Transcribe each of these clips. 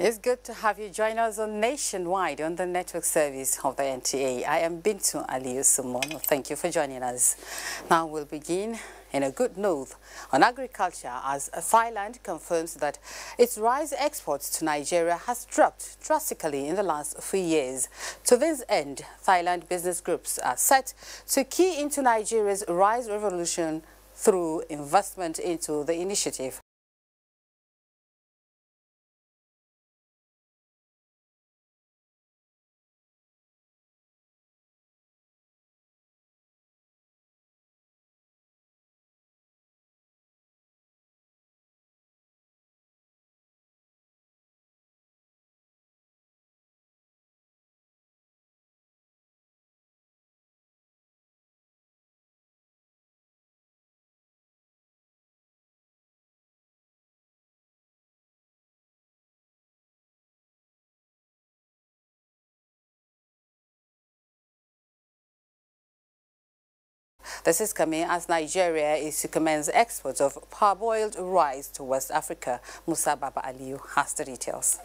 It's good to have you join us on Nationwide on the network service of the NTA. I am Bintu Aliyu Sumono. Thank you for joining us. Now we'll begin in a good note on agriculture as Thailand confirms that its rice exports to Nigeria has dropped drastically in the last 3 years. To this end, Thailand business groups are set to key into Nigeria's rice revolution through investment into the initiative. This is coming as Nigeria is to commence exports of parboiled rice to West Africa. Musa Baba Aliyu has the details.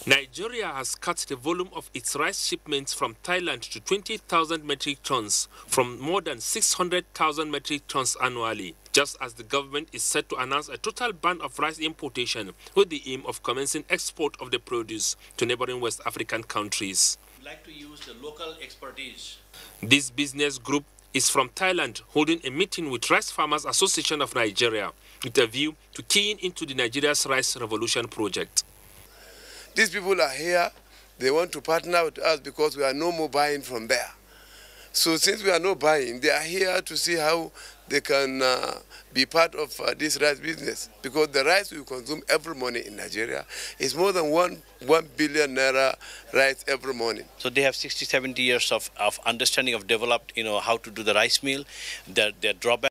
Nigeria has cut the volume of its rice shipments from Thailand to 20,000 metric tons from more than 600,000 metric tons annually, just as the government is set to announce a total ban of rice importation with the aim of commencing export of the produce to neighboring West African countries. We'd like to use the local expertise. This business group is from Thailand, holding a meeting with Rice Farmers Association of Nigeria with a view to keying into the Nigeria's Rice Revolution project. These people are here, they want to partner with us because we are no more buying from there. So since we are not buying, they are here to see how they can be part of this rice business. Because the rice we consume every morning in Nigeria is more than 1 billion naira rice every morning. So they have 60, 70 years of understanding of developed, how to do the rice mill, their drawback.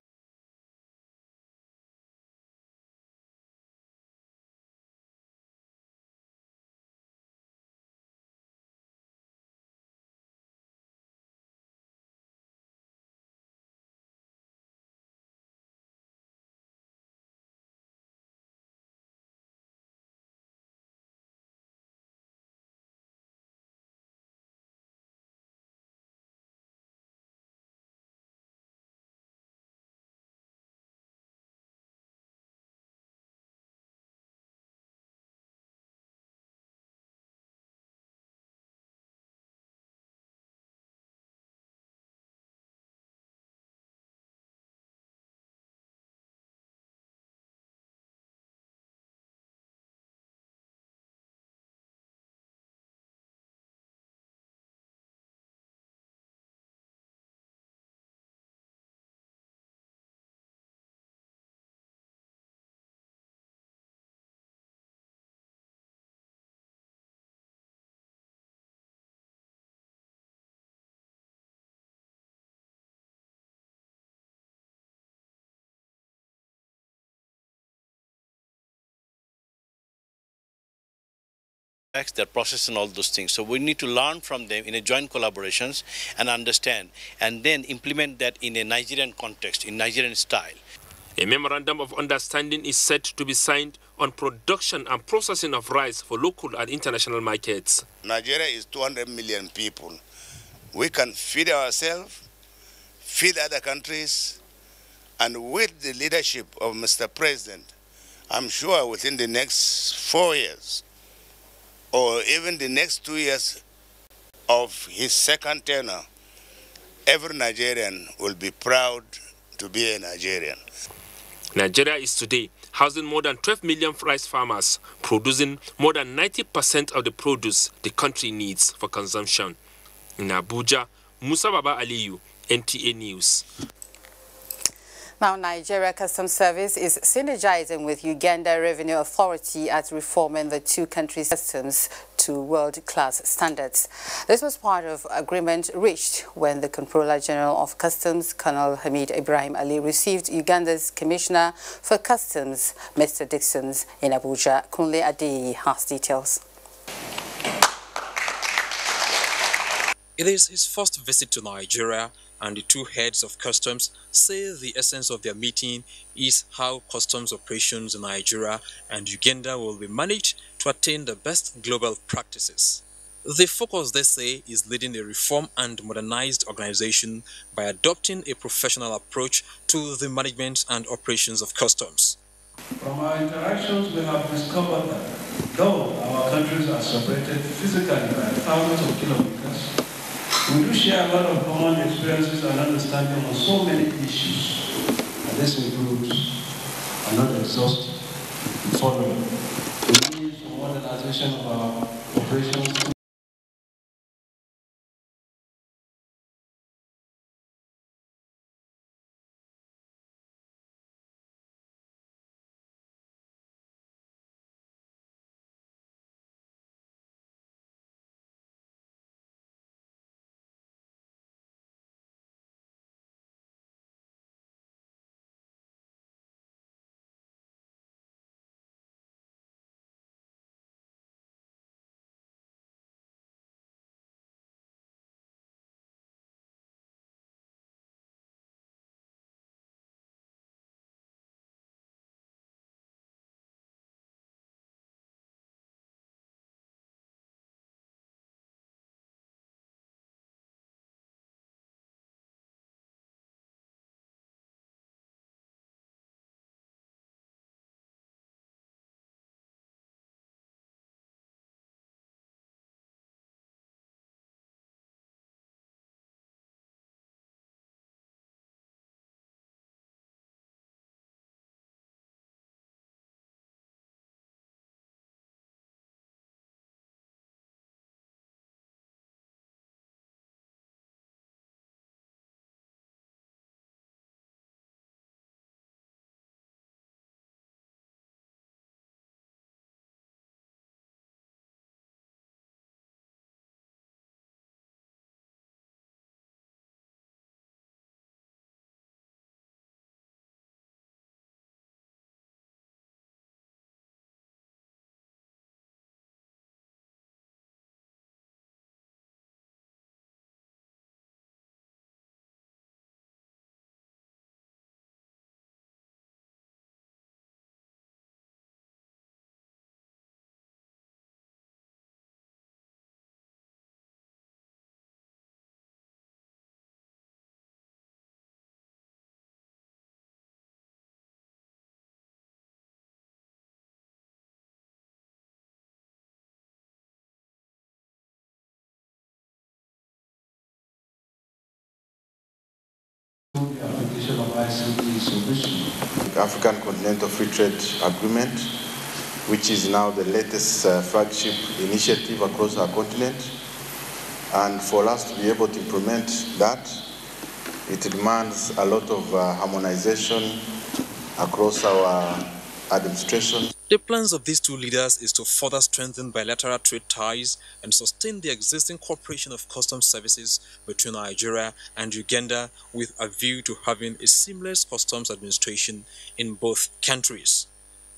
They're processing all those things. So we need to learn from them in a joint collaborations and understand, and then implement that in a Nigerian context, in Nigerian style. A memorandum of understanding is set to be signed on production and processing of rice for local and international markets. Nigeria is 200 million people. We can feed ourselves, feed other countries, and with the leadership of Mr. President, I'm sure within the next 4 years, or even the next 2 years of his second tenure, every Nigerian will be proud to be a Nigerian. Nigeria is today housing more than 12 million rice farmers, producing more than 90% of the produce the country needs for consumption. In Abuja, Musa Baba Aliyu, NTA News. Now, Nigeria Customs Service is synergizing with Uganda Revenue Authority at reforming the two countries' customs to world-class standards. This was part of agreement reached when the Controller General of Customs, Colonel Hamid Ibrahim Ali, received Uganda's Commissioner for Customs, Mr. Dixons, in Abuja. Kunle Adeyi has details. It is his first visit to Nigeria, and the two heads of customs say the essence of their meeting is how customs operations in Nigeria and Uganda will be managed to attain the best global practices. The focus, they say, is leading a reform and modernized organization by adopting a professional approach to the management and operations of customs. From our interactions, we have discovered that though our countries are separated physically by thousands of kilometers, we do share a lot of common experiences and understanding on so many issues. And this includes, and not exhaustive, the following: the need for modernization of our operations. The application of ICT solution. The African Continental Free Trade Agreement, which is now the latest flagship initiative across our continent. And for us to be able to implement that, it demands a lot of harmonization across our administration. The plans of these two leaders is to further strengthen bilateral trade ties and sustain the existing cooperation of customs services between Nigeria and Uganda with a view to having a seamless customs administration in both countries.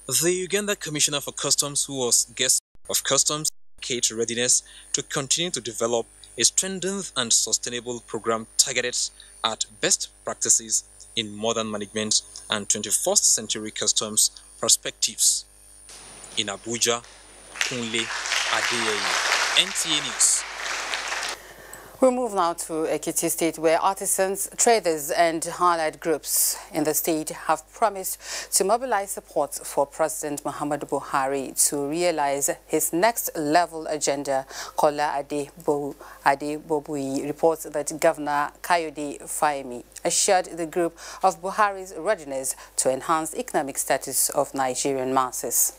The Uganda Commissioner for Customs, who was guest of customs, indicated readiness to continue to develop a strengthened and sustainable program targeted at best practices in modern management and 21st century customs perspectives. In Abuja, Kunle Adeyeye, NTA News. We move now to Ekiti State, where artisans, traders and allied groups in the state have promised to mobilize support for President Muhammadu Buhari to realize his next-level agenda. Kola Adebobuyi reports that Governor Kayode Fayemi assured the group of Buhari's readiness to enhance economic status of Nigerian masses.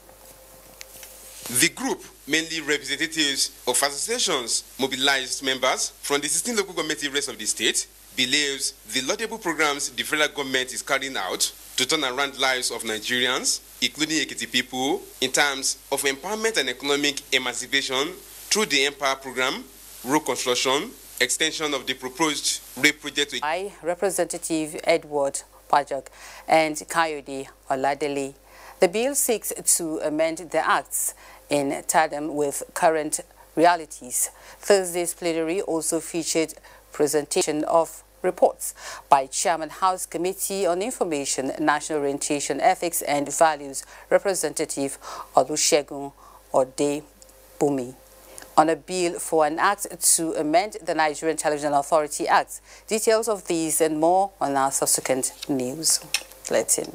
The group, mainly representatives of associations, mobilized members from the 16 local government areas of the state, believes the laudable programs the federal government is carrying out to turn around lives of Nigerians, including Ekiti people, in terms of empowerment and economic emancipation through the Empower program, road construction, extension of the proposed rail project. By Representative Edward Pajak and Kayode Oladele, the bill seeks to amend the acts in tandem with current realities. Thursday's plenary also featured presentation of reports by Chairman House Committee on Information, National Orientation, Ethics and Values, Representative Olusegun Ode Bumi on a bill for an act to amend the Nigerian Television Authority Act. Details of these and more on our subsequent news. Let's in.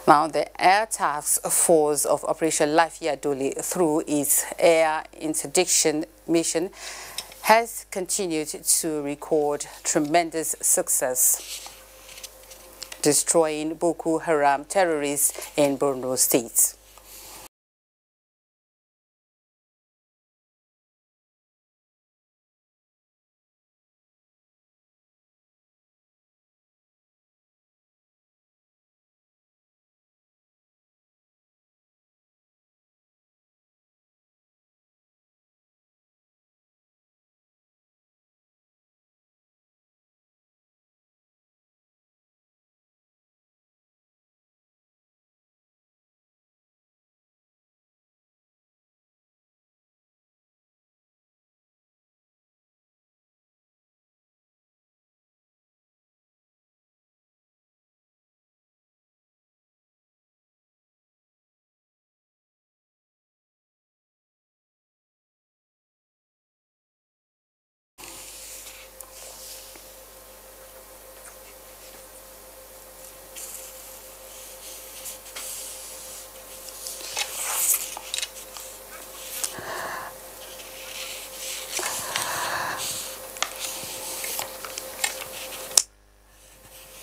Now, the Air Task Force of Operation Lafia Dole, through its air interdiction mission, has continued to record tremendous success, destroying Boko Haram terrorists in Borno State.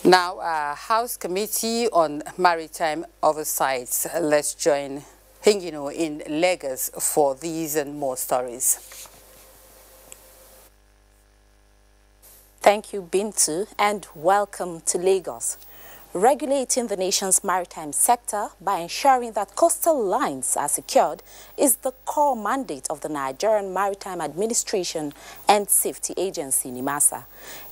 Now, House Committee on Maritime Oversight. Let's join Hingino in Lagos for these and more stories. Thank you, Bintu, and welcome to Lagos. Regulating the nation's maritime sector by ensuring that coastal lines are secured is the core mandate of the Nigerian Maritime Administration and Safety Agency, NIMASA.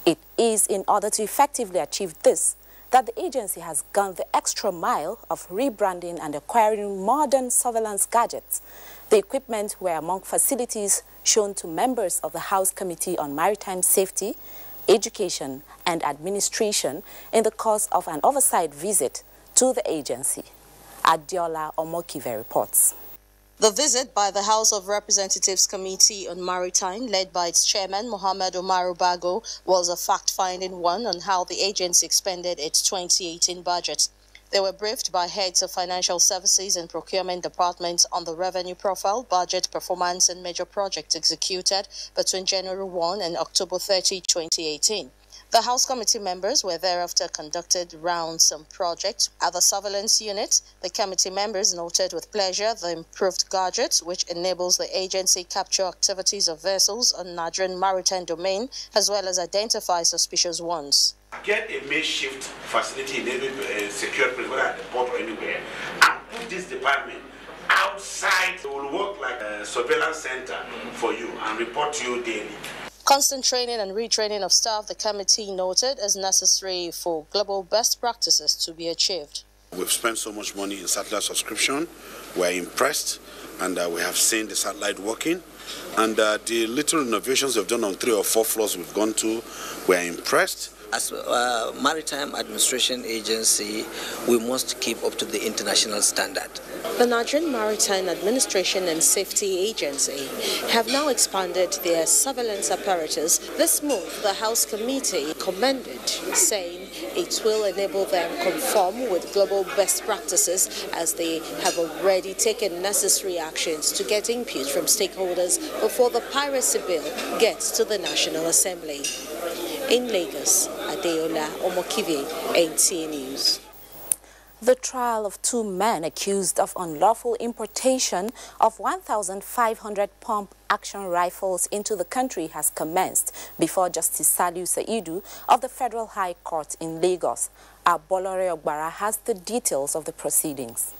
It is in order to effectively achieve this that the agency has gone the extra mile of rebranding and acquiring modern surveillance gadgets. The equipment were among facilities shown to members of the House Committee on Maritime Safety, Education and Administration in the course of an oversight visit to the agency. Adiola Omokive reports. The visit by the House of Representatives Committee on Maritime, led by its chairman, Mohammed Umaru Bago, was a fact-finding one on how the agency expended its 2018 budget. They were briefed by heads of financial services and procurement departments on the revenue profile, budget performance, and major projects executed between January 1 and October 30, 2018. The House Committee members were thereafter conducted rounds on projects. At the surveillance unit, the committee members noted with pleasure the improved gadgets, which enables the agency capture activities of vessels on Nigerian maritime domain, as well as identify suspicious ones. Get a makeshift facility in every secure place, whether at the port or anywhere, and put this department outside. It will work like a surveillance center for you and report to you daily. Constant training and retraining of staff, the committee noted, is necessary for global best practices to be achieved. We've spent so much money in satellite subscription. We're impressed, and we have seen the satellite working. And the little innovations we've done on 3 or 4 floors we've gone to, we're impressed. As a Maritime Administration Agency, we must keep up to the international standard. The Nigerian Maritime Administration and Safety Agency have now expanded their surveillance apparatus. This move, the House Committee commended, saying it will enable them conform with global best practices, as they have already taken necessary actions to get input from stakeholders before the piracy bill gets to the National Assembly. In Lagos, Adeola Omokive, NTA News. The trial of 2 men accused of unlawful importation of 1,500 pump-action rifles into the country has commenced before Justice Saliu Saidu of the Federal High Court in Lagos. Abolore Ogbara has the details of the proceedings.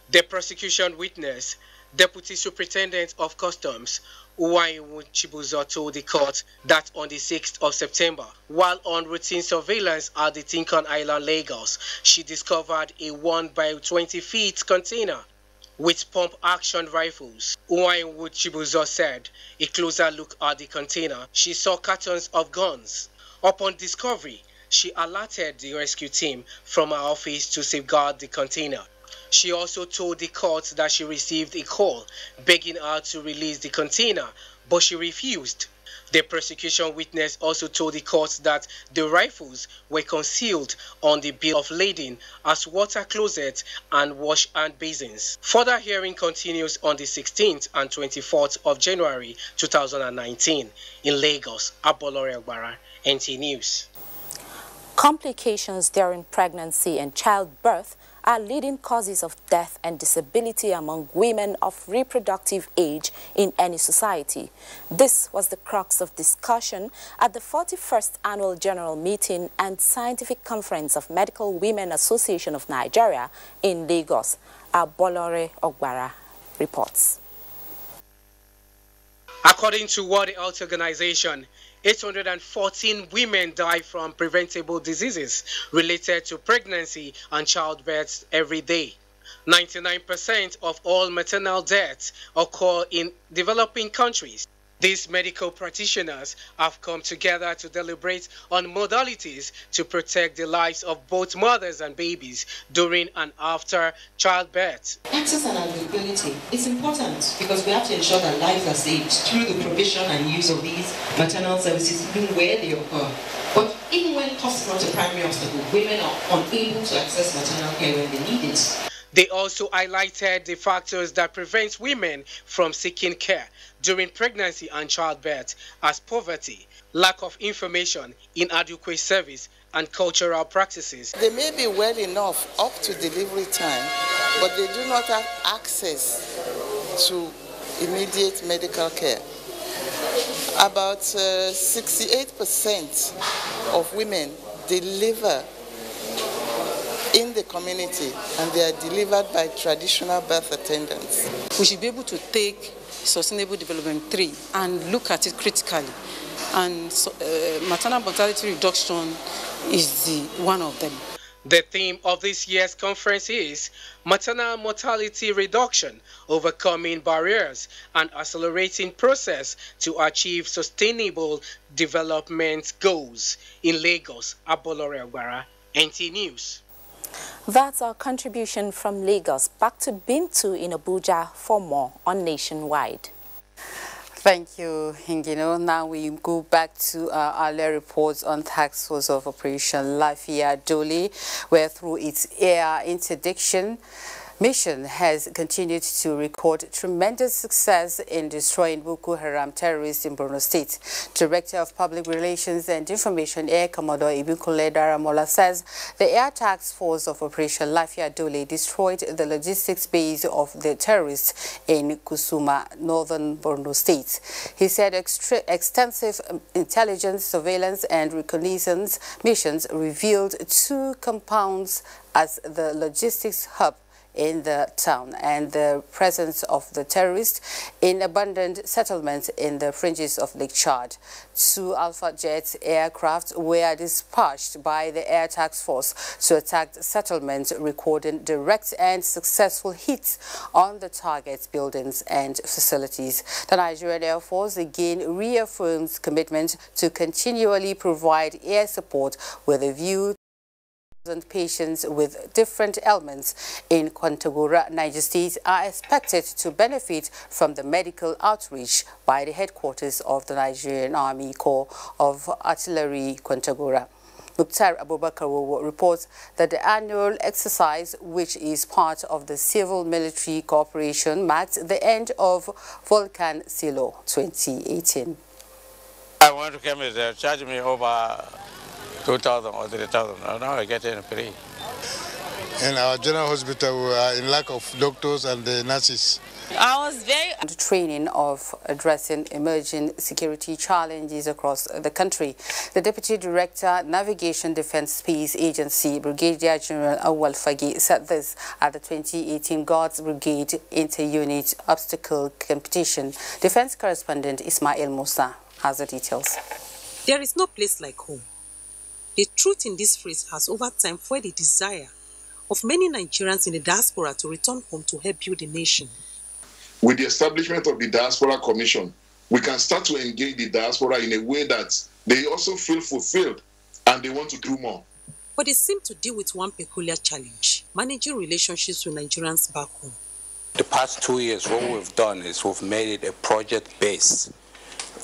The prosecution witness, Deputy Superintendent of Customs, Uwaiwu Chibuzo, told the court that on the 6th of September, while on routine surveillance at the Tinkan Island, Lagos, she discovered a 1 by 20 feet container with pump-action rifles. Uwaiwu Chibuzo said, a closer look at the container, she saw cartons of guns. Upon discovery, she alerted the rescue team from her office to safeguard the container. She also told the court that she received a call begging her to release the container, but she refused. The prosecution witness also told the court that the rifles were concealed on the bill of lading as water closet and wash hand basins. Further hearing continues on the 16th and 24th of January 2019 in Lagos. Abolore Ogbara, NTA News. Complications during pregnancy and childbirth are leading causes of death and disability among women of reproductive age in any society. This was the crux of discussion at the 41st Annual General Meeting and Scientific Conference of Medical Women Association of Nigeria in Lagos. Abolore Ogbara reports. According to World Health Organization, 814 women die from preventable diseases related to pregnancy and childbirth every day. 99% of all maternal deaths occur in developing countries. These medical practitioners have come together to deliberate on modalities to protect the lives of both mothers and babies during and after childbirth. Access and availability is important because we have to ensure that lives are saved through the provision and use of these maternal services even where they occur. But even when cost is not a primary obstacle, women are unable to access maternal care when they need it. They also highlighted the factors that prevent women from seeking care during pregnancy and childbirth as poverty, lack of information, inadequate service, and cultural practices. They may be well enough up to delivery time, but they do not have access to immediate medical care. About 68% of women deliver in the community, and they are delivered by traditional birth attendants. We should be able to take Sustainable Development 3 and look at it critically. And maternal mortality reduction is one of them. The theme of this year's conference is Maternal Mortality Reduction, Overcoming Barriers and Accelerating Process to Achieve Sustainable Development Goals. In Lagos, Abolore Ogbara, NTA News. That's our contribution from Lagos. Back to Bintu in Abuja for more on Nationwide. Thank you, Hingino. Now we go back to our earlier reports on task force of Operation Lafia Dole, where through its air interdiction mission has continued to record tremendous success in destroying Boko Haram terrorists in Borno State. Director of Public Relations and Information, Air Commodore Ibikunle Daramola, says the Air Task Force of Operation Lafia Dole destroyed the logistics base of the terrorists in Kusuma, northern Borno State. He said extensive intelligence, surveillance and reconnaissance missions revealed 2 compounds as the logistics hub in the town and the presence of the terrorists in abandoned settlements in the fringes of Lake Chad. 2 Alpha Jet aircraft were dispatched by the Air Task Force to attack settlements, recording direct and successful hits on the target buildings and facilities. The Nigerian Air Force again reaffirms commitment to continually provide air support with a view patients with different ailments in Kwantagora, Niger State are expected to benefit from the medical outreach by the headquarters of the Nigerian Army Corps of Artillery, Kwantagora. Mukhtar Abubakar reports that the annual exercise, which is part of the civil-military cooperation, marked the end of Volcan Silo 2018. I want to come here, charge me over 2,000 or 3,000. Now I get it free. In our general hospital, we are in lack of doctors and the nurses. I was very training of addressing emerging security challenges across the country. The Deputy Director, Navigation Defence Space Agency, Brigadier General Awal Fagi, said this at the 2018 Guards Brigade Inter-Unit Obstacle Competition. Defence Correspondent Ismail Musa has the details. There is no place like home. The truth in this phrase has over time fueled the desire of many Nigerians in the diaspora to return home to help build the nation. With the establishment of the Diaspora Commission, we can start to engage the diaspora in a way that they also feel fulfilled and they want to do more. but they seem to deal with one peculiar challenge: managing relationships with Nigerians back home. The past 2 years, what we've done is we've made it a project-based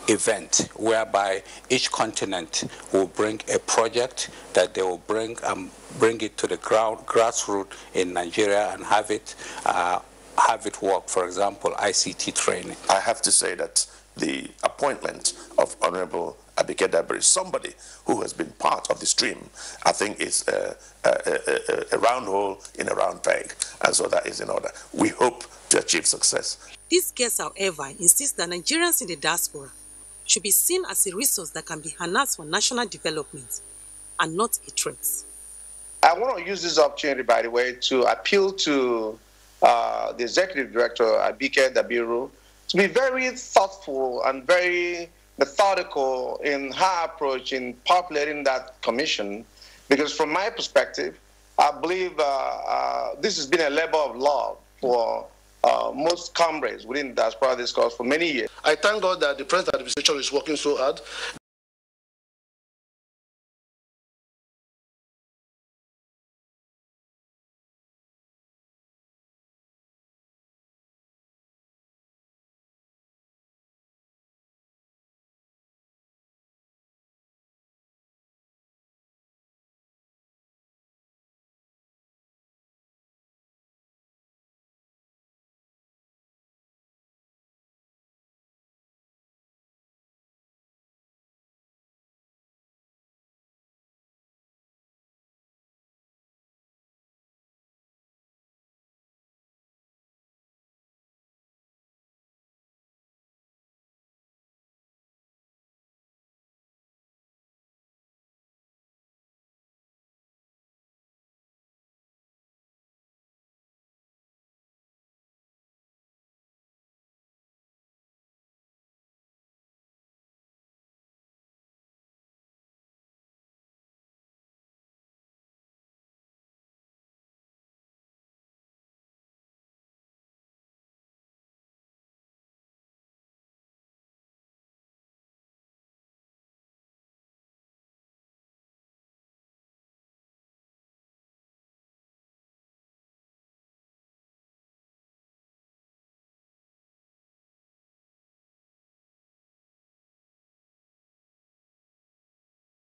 event whereby each continent will bring a project that they will bring it to the grassroots in Nigeria and have it work. For example, ICT training. I have to say that the appointment of Honorable Abike Dabiri, somebody who has been part of the stream, I think is a round hole in a round peg, and so that is in order. We hope to achieve success. These guests, however, insist that Nigerians in the diaspora should be seen as a resource that can be harnessed for national development and not a threat. I want to use this opportunity, by the way, to appeal to the Executive Director, Abike Dabiri, to be very thoughtful and very methodical in her approach in populating that commission, because from my perspective, I believe this has been a labor of love for most comrades within the Diaspora discourse for many years. I thank God that the present administration is working so hard.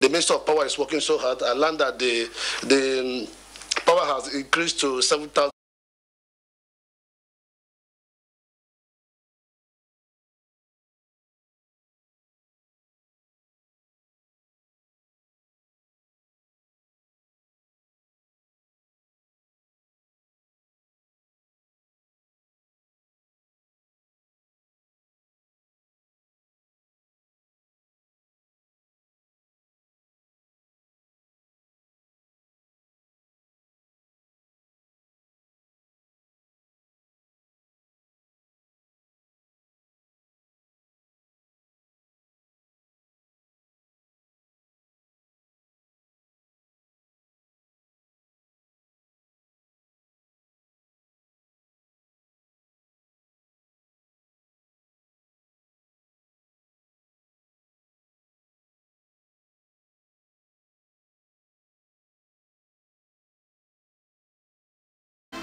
The Minister of Power is working so hard. I learned that the power has increased to 7,000.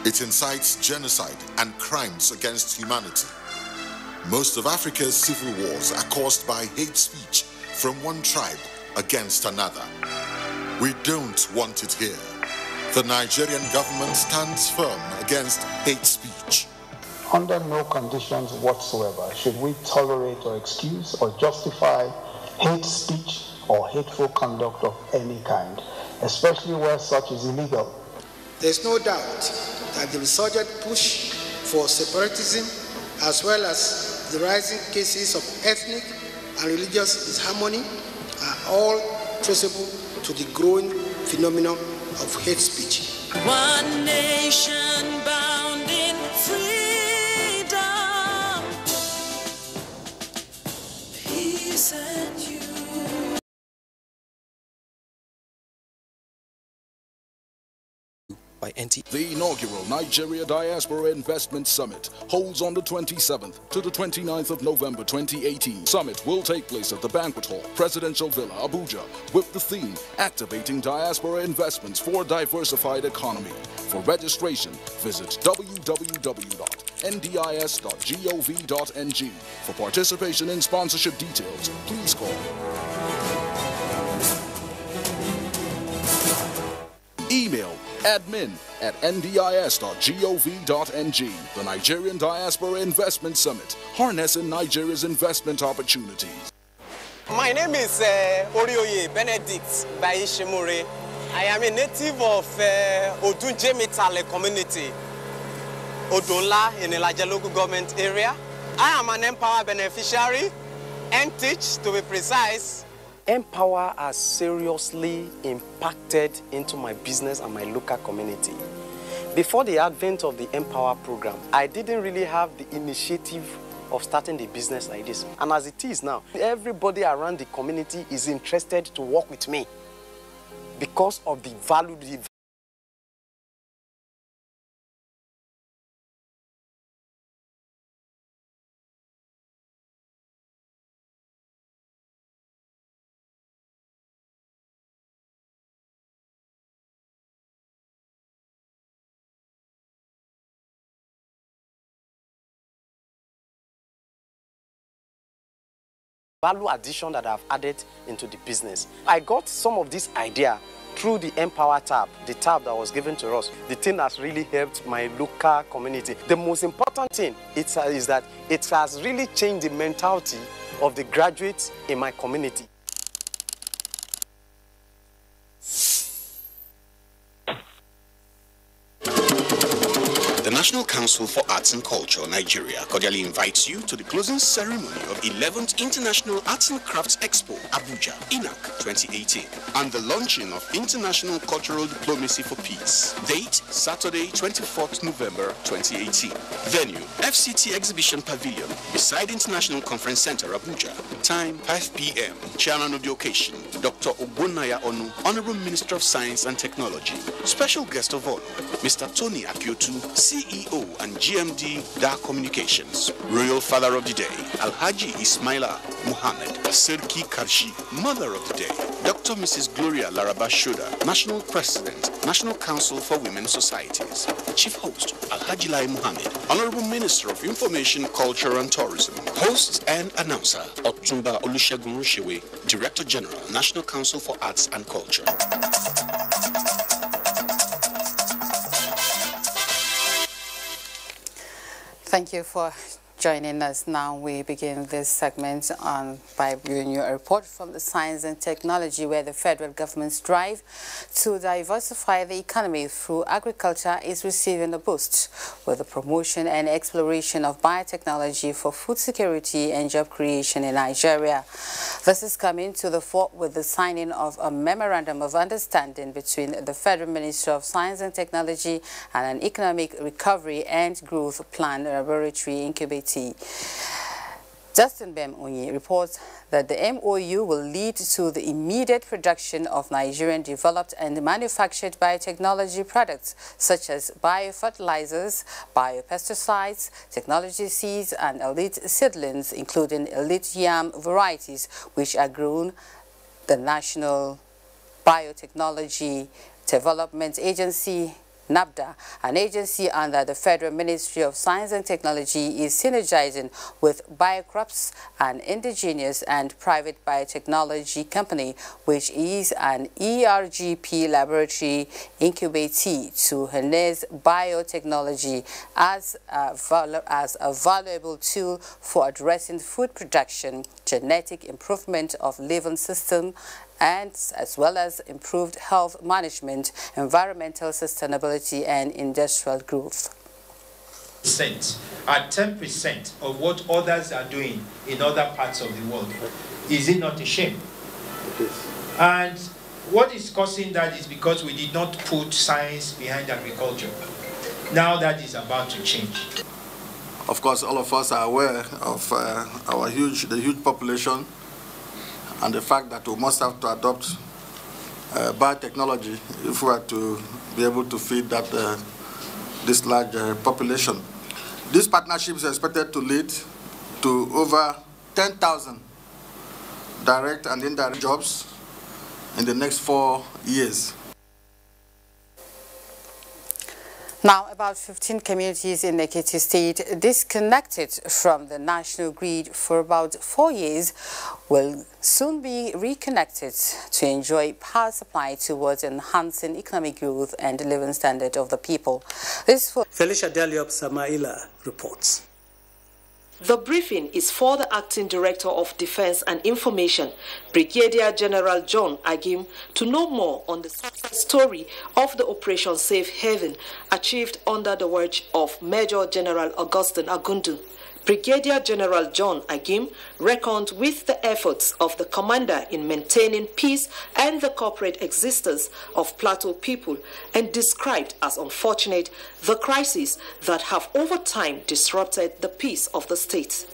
It incites genocide and crimes against humanity. Most of Africa's civil wars are caused by hate speech from one tribe against another. We don't want it here. The Nigerian government stands firm against hate speech. Under no conditions whatsoever should we tolerate or excuse or justify hate speech or hateful conduct of any kind, especially where such is illegal. There's no doubt that the resurgent push for separatism, as well as the rising cases of ethnic and religious disharmony, are all traceable to the growing phenomenon of hate speech. One nation bound in freedom, peace and by NTA. The inaugural Nigeria Diaspora Investment Summit holds on the 27th to the 29th of November 2018. Summit will take place at the Banquet Hall, Presidential Villa, Abuja, with the theme Activating Diaspora Investments for a Diversified Economy. For registration, visit www.ndis.gov.ng. For participation in sponsorship details, please call. Email admin@ndis.gov.ng. The Nigerian Diaspora Investment Summit, harnessing Nigeria's investment opportunities. My name is Orioye Benedict Baishimure. I am a native of Odunje Mitale community, Odunla in the Elaja local government area. I am an Empower beneficiary and teach, to be precise. Empower has seriously impacted into my business and my local community. Before the advent of the Empower program, I didn't really have the initiative of starting the business like this. And as it is now, everybody around the community is interested to work with me because of the value. Value addition that I've added into the business. I got some of this idea through the Empower tab, the tab that was given to us. The thing has really helped my local community. The most important thing is that it has really changed the mentality of the graduates in my community. The National Council for Arts and Culture, Nigeria, cordially invites you to the closing ceremony of 11th International Arts and Crafts Expo, Abuja, INAC 2018, and the launching of International Cultural Diplomacy for Peace. Date, Saturday, 24th November 2018. Venue, FCT Exhibition Pavilion, beside International Conference Center, Abuja. Time, 5 p.m. Chairman of the occasion, Dr. Ogbonnaya Onu, Honorable Minister of Science and Technology. Special guest of honor, Mr. Tony Akiotu, CEO and GMD DA Communications. Royal Father of the Day, Alhaji Ismaila Muhammad Serki Karshi. Mother of the Day, Dr. Mrs. Gloria Laraba Shoda, National President, National Council for Women Societies. Chief Host, Alhaji Lai Muhammad, Honorable Minister of Information, Culture and Tourism. Host and announcer, Otumba Olusegun Rushewe, Director General, National Council for Arts and Culture. Thank you for joining us. Now we begin this segment by bringing you a report from the Science and Technology, where the federal government's drive to diversify the economy through agriculture is receiving a boost, with the promotion and exploration of biotechnology for food security and job creation in Nigeria. This is coming to the fore with the signing of a memorandum of understanding between the Federal Ministry of Science and Technology and an Economic Recovery and Growth Plan Laboratory Incubator. Justin Bem Onyi reports that the MOU will lead to the immediate production of Nigerian developed and manufactured biotechnology products such as biofertilizers, biopesticides, technology seeds, and elite seedlings, including elite yam varieties, which are grown. The National Biotechnology Development Agency, NABDA, an agency under the Federal Ministry of Science and Technology, is synergizing with BioCrops, an indigenous and private biotechnology company, which is an ERGP laboratory incubatee, to harness biotechnology as a valuable tool for addressing food production, genetic improvement of living system, and as well as improved health management, environmental sustainability, and industrial growth. At 10% of what others are doing in other parts of the world. Is it not a shame? And what is causing that is because we did not put science behind agriculture. Now that is about to change. Of course, all of us are aware of the huge population, and the fact that we must have to adopt biotechnology if we are to be able to feed that this large population. This partnership is expected to lead to over 10,000 direct and indirect jobs in the next 4 years. Now, about 15 communities in Ekiti State disconnected from the national grid for about 4 years will soon be reconnected to enjoy power supply towards enhancing economic growth and the living standard of the people. This for Felicia Daliop Samaila reports. The briefing is for the Acting Director of Defense and Information, Brigadier General John Agim, to know more on the success story of the Operation Safe Haven achieved under the watch of Major General Augustine Agundu. Brigadier General John Agim reckoned with the efforts of the commander in maintaining peace and the corporate existence of Plateau people and described as unfortunate the crises that have over time disrupted the peace of the state.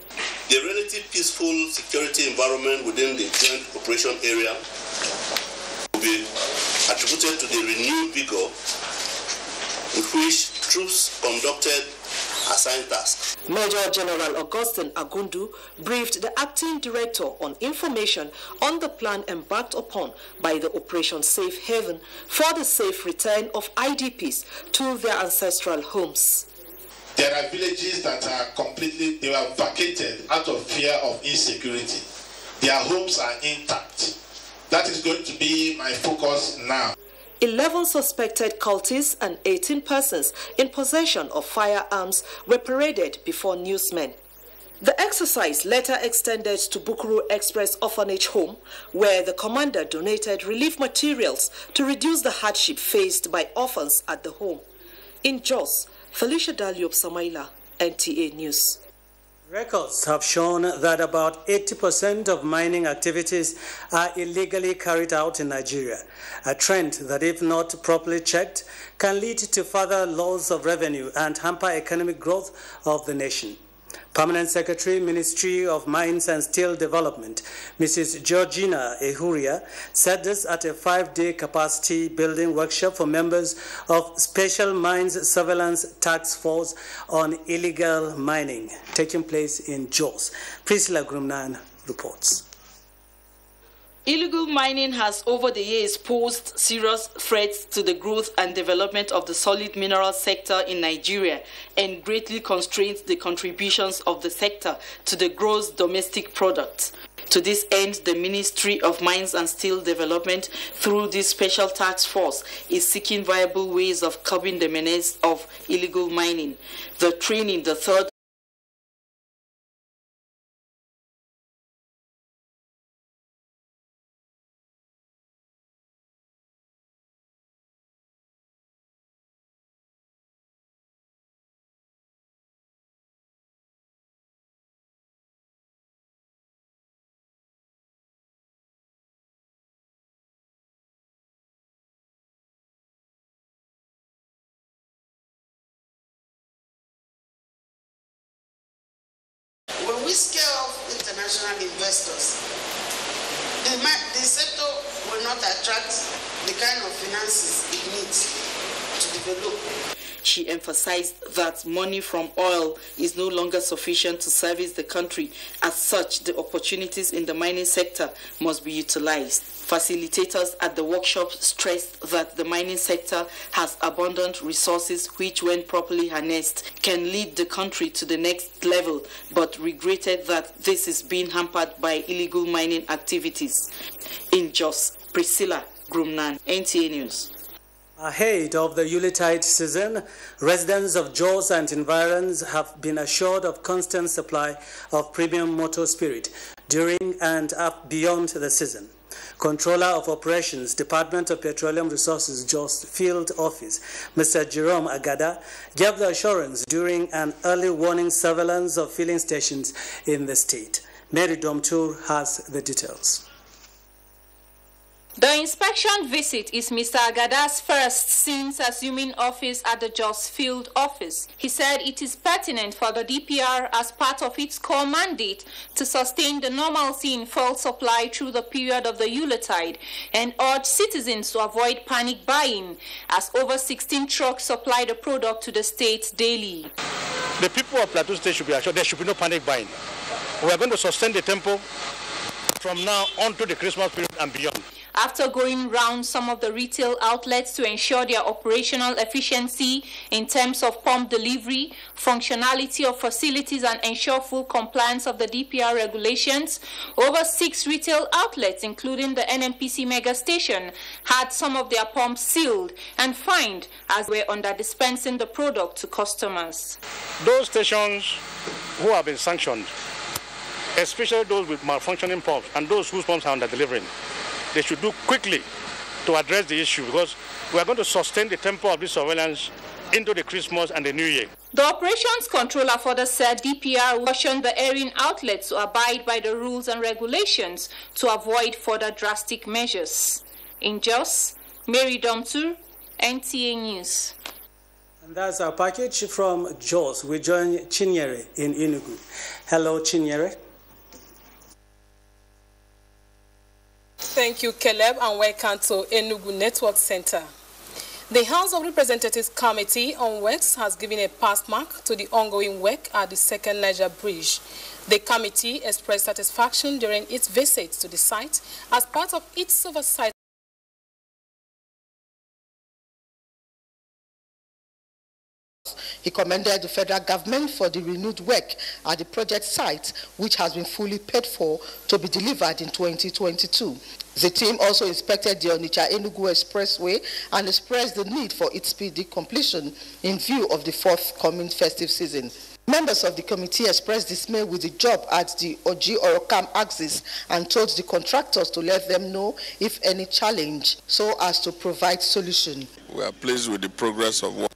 The relative peaceful security environment within the joint operation area will be attributed to the renewed vigor with which troops conducted assigned tasks. Major General Augustine Agundu briefed the Acting Director on information on the plan embarked upon by the Operation Safe Haven for the safe return of IDPs to their ancestral homes. There are villages that are they were vacated out of fear of insecurity. Their homes are intact. That is going to be my focus now. 11 suspected cultists and 18 persons in possession of firearms were paraded before newsmen. The exercise later extended to Bukuru Express Orphanage Home, where the commander donated relief materials to reduce the hardship faced by orphans at the home. In Jos, Felicia Daliop Samaila, NTA News. Records have shown that about 80% of mining activities are illegally carried out in Nigeria, a trend that, if not properly checked, can lead to further loss of revenue and hamper economic growth of the nation. Permanent Secretary, Ministry of Mines and Steel Development, Mrs. Georgina Ehuria, said this at a 5-day capacity building workshop for members of Special Mines Surveillance Task Force on Illegal Mining, taking place in Jos. Priscilla Grumnan reports. Illegal mining has over the years posed serious threats to the growth and development of the solid mineral sector in Nigeria and greatly constrained the contributions of the sector to the gross domestic product. To this end, the Ministry of Mines and Steel Development, through this special task force, is seeking viable ways of curbing the menace of illegal mining. The training, the third when we scale off international investors, the sector will not attract the kind of finances it needs to develop. She emphasized that money from oil is no longer sufficient to service the country. As such, the opportunities in the mining sector must be utilized. Facilitators at the workshop stressed that the mining sector has abundant resources which, when properly harnessed, can lead the country to the next level, but regretted that this is being hampered by illegal mining activities. In Jos, Priscilla Grumnan, NTA News. Ahead of the Yuletide season, residents of Jos and environs have been assured of constant supply of premium motor spirit during and up beyond the season. Controller of Operations, Department of Petroleum Resources, Jos Field Office, Mr. Jerome Agada, gave the assurance during an early warning surveillance of filling stations in the state. Mary Domtour has the details. The inspection visit is Mr. Agada's first since assuming office at the Jos Field Office. He said it is pertinent for the DPR as part of its core mandate to sustain the normalcy in fuel supply through the period of the Yuletide and urged citizens to avoid panic buying as over 16 trucks supply the product to the state daily. The people of Plateau State should be assured there should be no panic buying. We are going to sustain the tempo from now on to the Christmas period and beyond. After going round some of the retail outlets to ensure their operational efficiency in terms of pump delivery, functionality of facilities and ensure full compliance of the DPR regulations, over 6 retail outlets, including the NNPC mega station, had some of their pumps sealed and fined as they were under dispensing the product to customers. Those stations who have been sanctioned, especially those with malfunctioning pumps and those whose pumps are under delivering, they should do quickly to address the issue because we are going to sustain the tempo of this surveillance into the Christmas and the New Year. The operations controller for the said DPR cautioned the airing outlets to abide by the rules and regulations to avoid further drastic measures. In Jos, Mary Domtur, NTA News. And that's our package from Jos. We join Chinyere in Enugu. Hello, Chinyere. Thank you, Caleb, and welcome to Enugu Network Center. The House of Representatives Committee on Works has given a pass mark to the ongoing work at the second Niger Bridge. The committee expressed satisfaction during its visit to the site as part of its oversight. He commended the federal government for the renewed work at the project site, which has been fully paid for to be delivered in 2022. The team also inspected the Onitsha-Enugu Expressway and expressed the need for its speedy completion in view of the forthcoming festive season. Members of the committee expressed dismay with the job at the Oji-Orokam axis and told the contractors to let them know if any challenge so as to provide solution. We are pleased with the progress of work.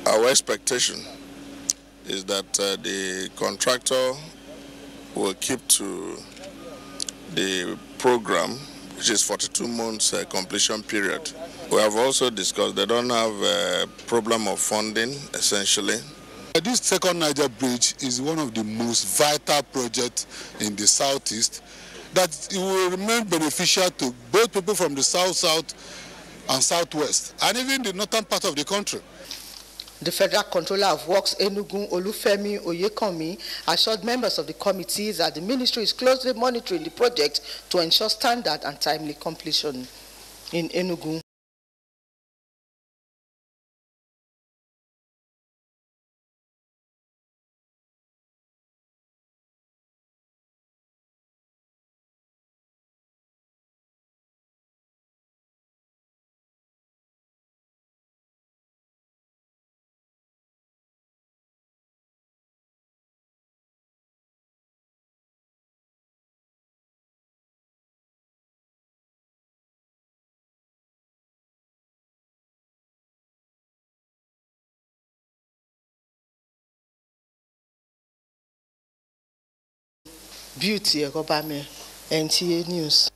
Our expectation is that the contractor will keep to the program, which is 42 months completion period. We have also discussed they don't have a problem of funding, essentially. This second Niger Bridge is one of the most vital projects in the southeast that it will remain beneficial to both people from the south-south and southwest, and even the northern part of the country. The Federal Controller of Works, Enugu Olufemi Oyekanmi, assured members of the committee that the ministry is closely monitoring the project to ensure standard and timely completion. In Enugu. Beauty Ekobame, NTA News.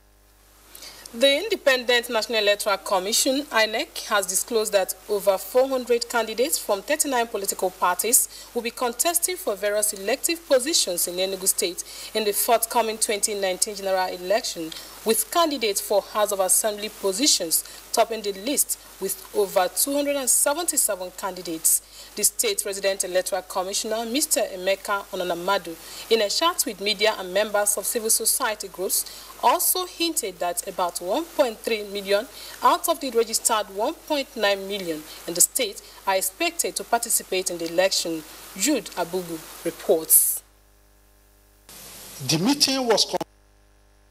The Independent National Electoral Commission, INEC, has disclosed that over 400 candidates from 39 political parties will be contesting for various elective positions in Enugu State in the forthcoming 2019 general election, with candidates for House of Assembly positions topping the list with over 277 candidates. The State Resident Electoral Commissioner, Mr. Emeka Onanamadu, in a chat with media and members of civil society groups, also hinted that about 1.3 million out of the registered 1.9 million in the state are expected to participate in the election. Jude Abugu reports. The meeting was to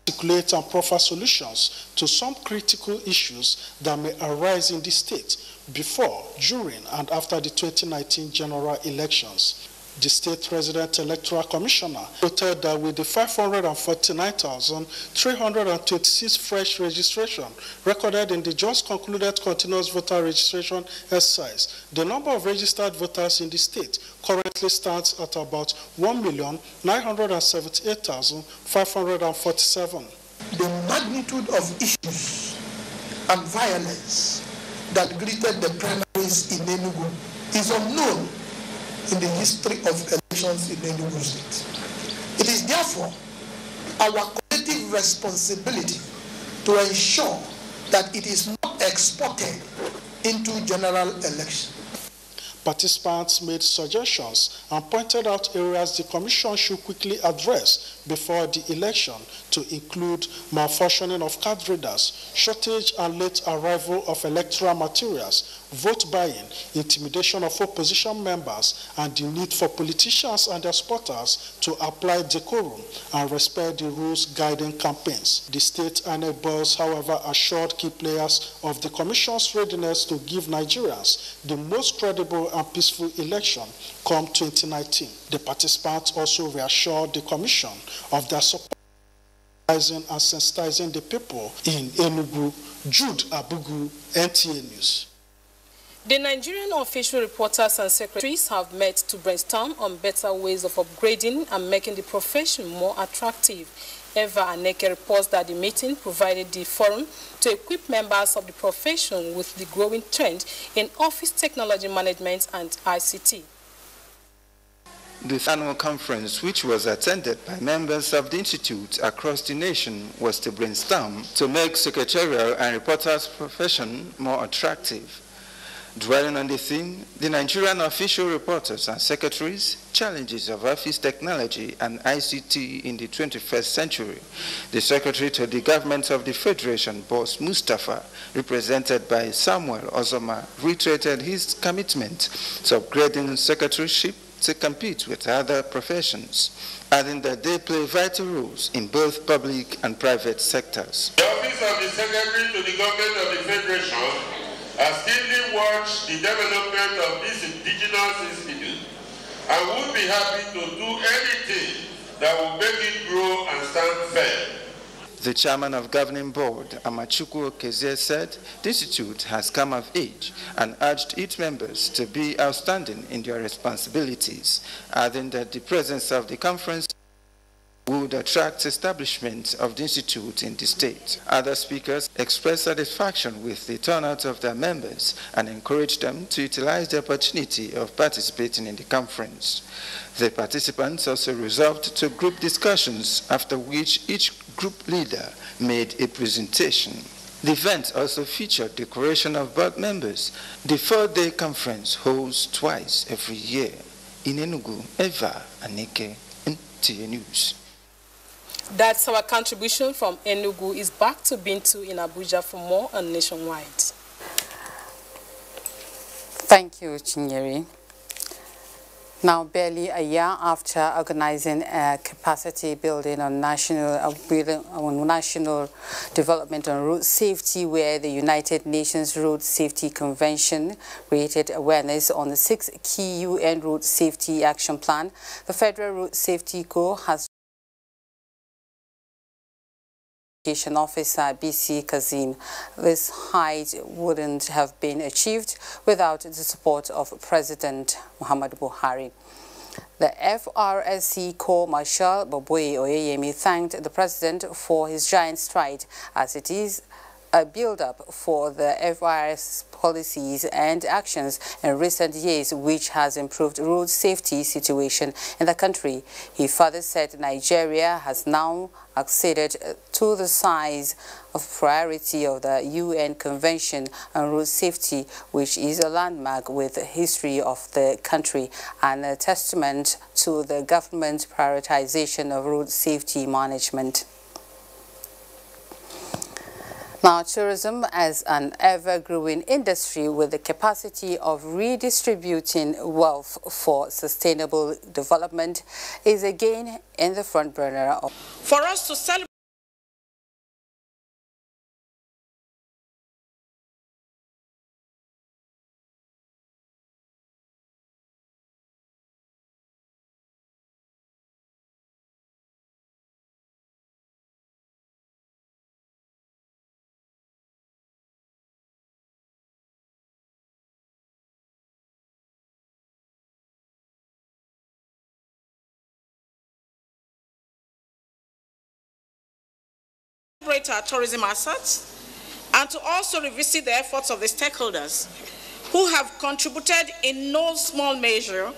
articulate and proffer solutions to some critical issues that may arise in the state before, during, and after the 2019 general elections. The state resident electoral commissioner noted that with the 549,326 fresh registration recorded in the just concluded continuous voter registration exercise, the number of registered voters in the state currently stands at about 1,978,547. The magnitude of issues and violence that greeted the primaries in Enugu is unknown in the history of elections in Enugu State. It is therefore our collective responsibility to ensure that it is not exported into general election. Participants made suggestions and pointed out areas the Commission should quickly address before the election, to include malfunctioning of card readers, shortage and late arrival of electoral materials, vote buying, intimidation of opposition members, and the need for politicians and their supporters to apply decorum and respect the rules guiding campaigns. The state INEC boss, however, assured key players of the Commission's readiness to give Nigerians the most credible and peaceful election come 2019. The participants also reassured the Commission of their support and sensitizing the people in Enugu. Jude Abugu, NTA News. The Nigerian official reporters and secretaries have met to brainstorm on better ways of upgrading and making the profession more attractive. Eva Aneke reports that the meeting provided the forum to equip members of the profession with the growing trend in office technology management and ICT. This annual conference, which was attended by members of the Institute across the nation, was to brainstorm to make secretarial and reporters' profession more attractive. Dwelling on the theme, the Nigerian official reporters and secretaries, challenges of office technology and ICT in the 21st century, the Secretary to the Government of the Federation, Boss Mustafa, represented by Samuel Ozoma, reiterated his commitment to upgrading secretaryship to compete with other professions, adding that they play vital roles in both public and private sectors. The Office of the Secretary to the Government of the Federation has keenly watched the development of this indigenous institute and would be happy to do anything that will make it grow and stand firm. The chairman of governing board, Amachukwu Okezie, said the institute has come of age and urged its members to be outstanding in their responsibilities, adding that the presence of the conference would attract establishment of the institute in the state. Other speakers expressed satisfaction with the turnout of their members and encouraged them to utilize the opportunity of participating in the conference. The participants also resolved to group discussions, after which each group leader made a presentation. The event also featured decoration of board members. The 4-day conference holds twice every year. In Enugu, Eva Aneke, NTA News. That's our contribution from Enugu. Is back to Bintu in Abuja for more on Nationwide. Thank you, Chinyeri. Now, barely a year after organizing a capacity building on national development on road safety, where the United Nations Road Safety Convention created awareness on the 6 key UN Road Safety Action Plan, the Federal Road Safety Corps has Education Officer BC Kazim. This height wouldn't have been achieved without the support of President Muhammadu Buhari. The FRSC Corps Marshal Boboye Oyeyemi thanked the President for his giant stride, as it is a build-up for the FRS policies and actions in recent years, which has improved road safety situation in the country. He further said Nigeria has now acceded to the size of priority of the UN Convention on Road Safety, which is a landmark with the history of the country and a testament to the government's prioritization of road safety management. Now, tourism as an ever-growing industry with the capacity of redistributing wealth for sustainable development is again in the front burner. For us to celebrate celebrate our tourism assets, and to also revisit the efforts of the stakeholders who have contributed in no small measure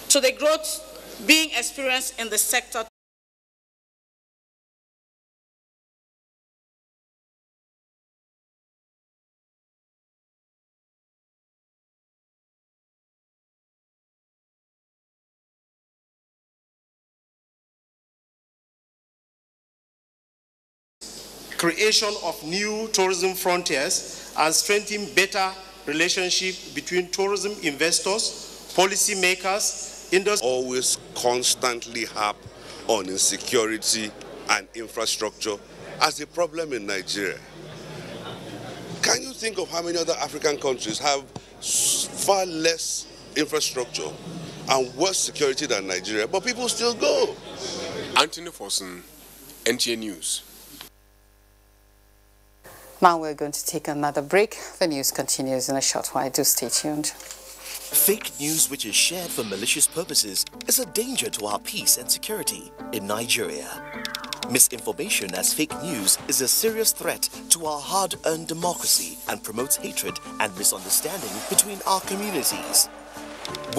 to the growth being experienced in the sector. Creation of new tourism frontiers and strengthening better relationship between tourism investors, policymakers, industry. Always constantly harp on insecurity and infrastructure as a problem in Nigeria. Can you think of how many other African countries have far less infrastructure and worse security than Nigeria, but people still go? Anthony Forson, NTA News. Now we're going to take another break. The news continues in a short while. Do stay tuned. Fake news which is shared for malicious purposes is a danger to our peace and security in Nigeria. Misinformation as fake news is a serious threat to our hard-earned democracy and promotes hatred and misunderstanding between our communities.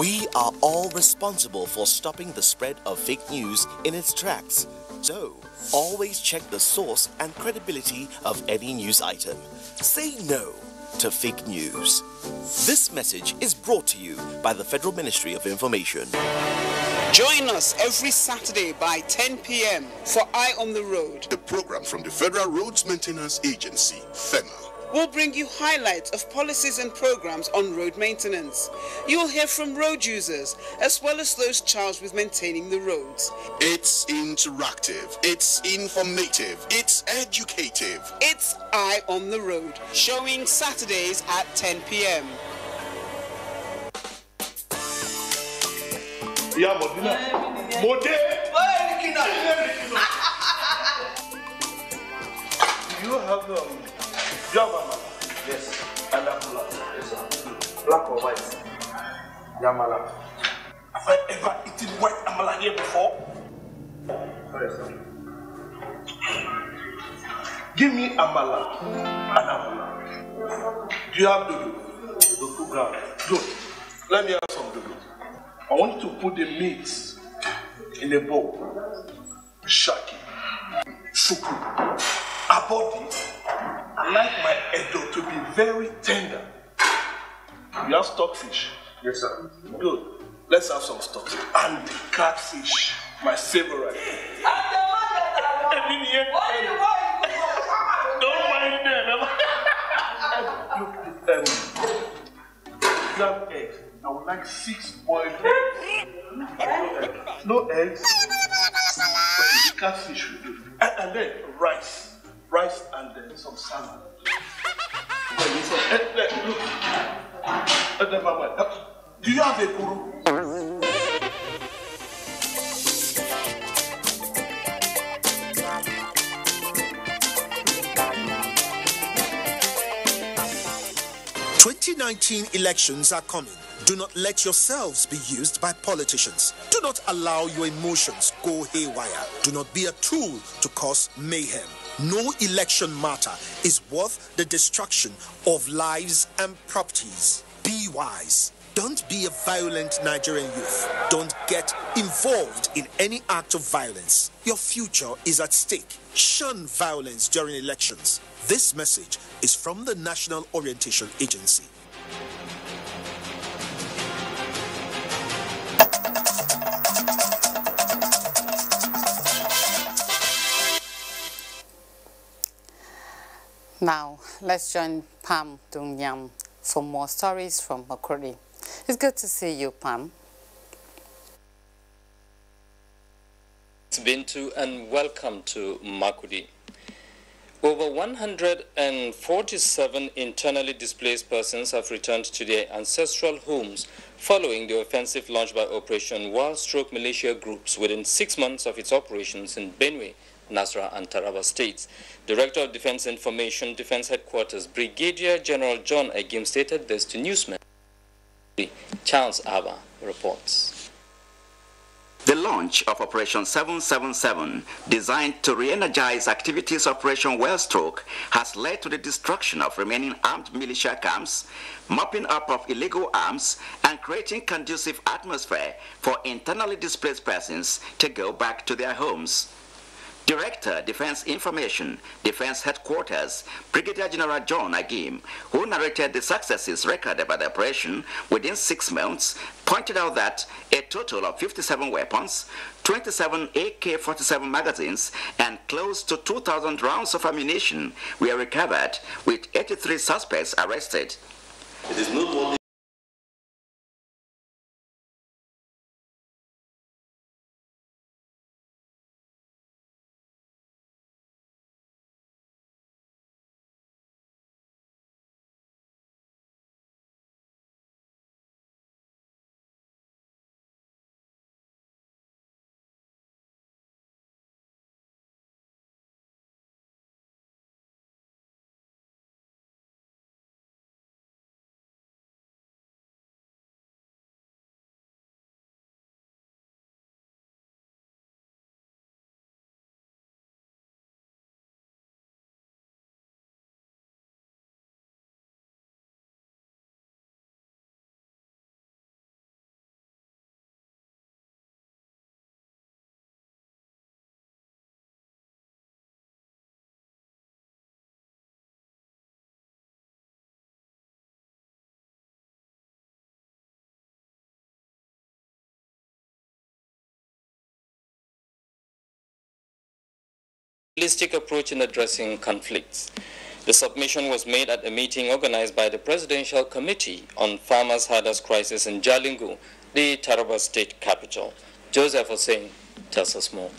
We are all responsible for stopping the spread of fake news in its tracks. So, always check the source and credibility of any news item. Say no to fake news. This message is brought to you by the Federal Ministry of Information. Join us every Saturday by 10 p.m. for Eye on the Road. The program from the Federal Roads Maintenance Agency, FEMA. We'll bring you highlights of policies and programs on road maintenance. You'll hear from road users as well as those charged with maintaining the roads. It's interactive, it's informative, it's educative. It's Eye on the Road, showing Saturdays at 10 p.m. Yeah, Modena. Do you have Yamala? Yes. And Apula? Yes, sir. Black or white? Yamala. Have I ever eaten white Amala here before? Yes, sir. Give me Amala and Amala. Do you have dodo? Dodo ground. Good. Let me have some dodo. I want you to put the meat in a bowl. Shaki. Suku. Abodi. I like my edo to be very tender. You have stockfish? Yes, sir. Good. Let's have some stockfish. And the catfish, my favorite. Don't mind them. You have eggs. I would like 6 boiled eggs. No eggs. The catfish will do. And then rice. Rice and then some salad. Look. Do you have a kuru? "2019 elections are coming. Do not let yourselves be used by politicians. Do not allow your emotions go haywire. Do not be a tool to cause mayhem. No election matter is worth the destruction of lives and properties. Be wise. Don't be a violent Nigerian youth. Don't get involved in any act of violence. Your future is at stake. Shun violence during elections. This message is from the National Orientation Agency. Now, let's join Pam Dungyam for more stories from Makurdi. It's good to see you, Pam. It's Bintu and welcome to Makurdi. Over 147 internally displaced persons have returned to their ancestral homes following the offensive launched by Operation Wild-Stroke militia groups within 6 months of its operations in Benue, Nasarawa and Taraba states. Director of Defense Information, Defense Headquarters, Brigadier General John Agim stated this to newsmen. Charles Abba reports. The launch of Operation 777, designed to re-energize activities Operation Wellstroke, has led to the destruction of remaining armed militia camps, mopping up of illegal arms, and creating conducive atmosphere for internally displaced persons to go back to their homes. Director, Defense Information, Defense Headquarters, Brigadier General John Agim, who narrated the successes recorded by the operation within 6 months, pointed out that a total of 57 weapons, 27 AK-47 magazines, and close to 2,000 rounds of ammunition were recovered, with 83 suspects arrested. It is noteworthy. Holistic approach in addressing conflicts. The submission was made at a meeting organized by the Presidential Committee on Farmers' Herders Crisis in Jalingo, the Taraba state capital. Joseph Hussein tells us more.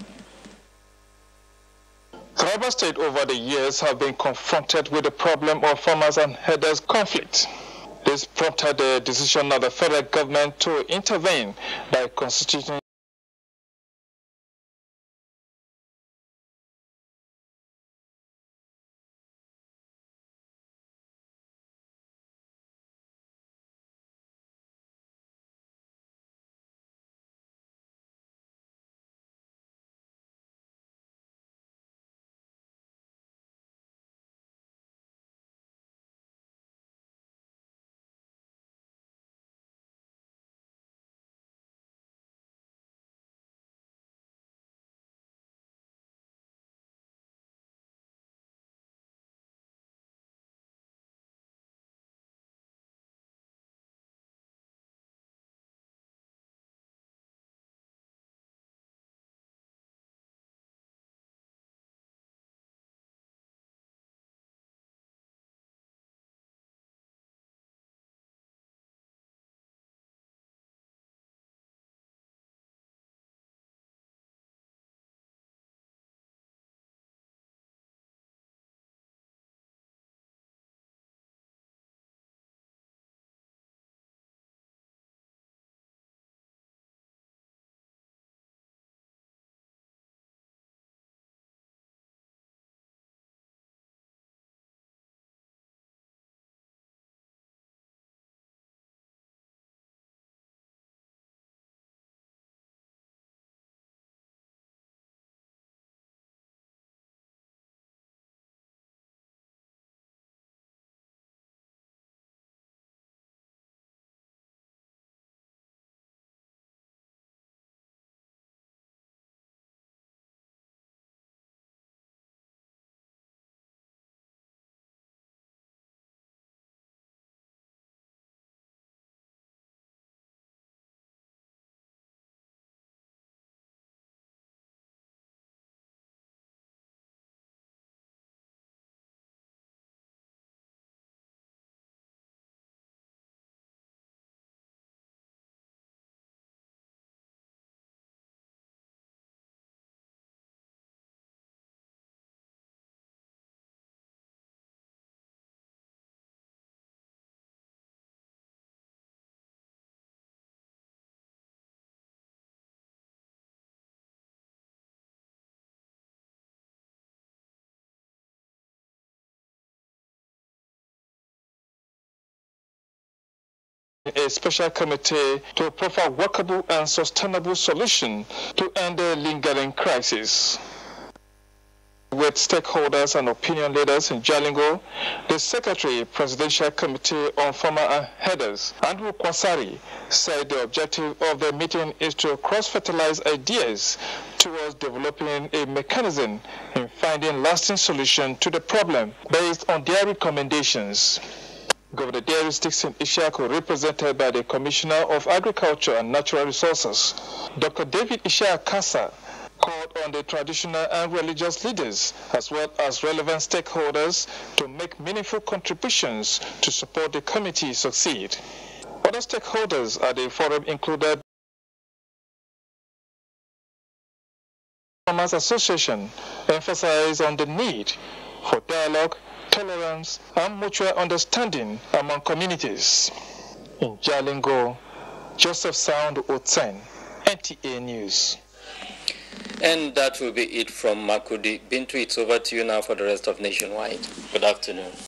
Taraba State over the years have been confronted with the problem of farmers and herders conflict. This prompted the decision of the federal government to intervene by constituting a special committee to proffer workable and sustainable solution to end the lingering crisis. With stakeholders and opinion leaders in Jalingo, the Secretary, Presidential Committee on Farmer and Headers, Andrew Kwasari, said the objective of the meeting is to cross-fertilize ideas towards developing a mechanism in finding lasting solution to the problem based on their recommendations. Governor Darius Dixon Ishaku, represented by the Commissioner of Agriculture and Natural Resources, Dr. David Ishaq Kasa, called on the traditional and religious leaders as well as relevant stakeholders to make meaningful contributions to support the committee succeed. Other stakeholders at the forum included Farmers Association, emphasized on the need for dialogue, tolerance, and mutual understanding among communities. In Jalingo, Joseph Sound Otsen, NTA News. And that will be it from Makudi. Bintu, it's over to you now for the rest of Nationwide. Good afternoon.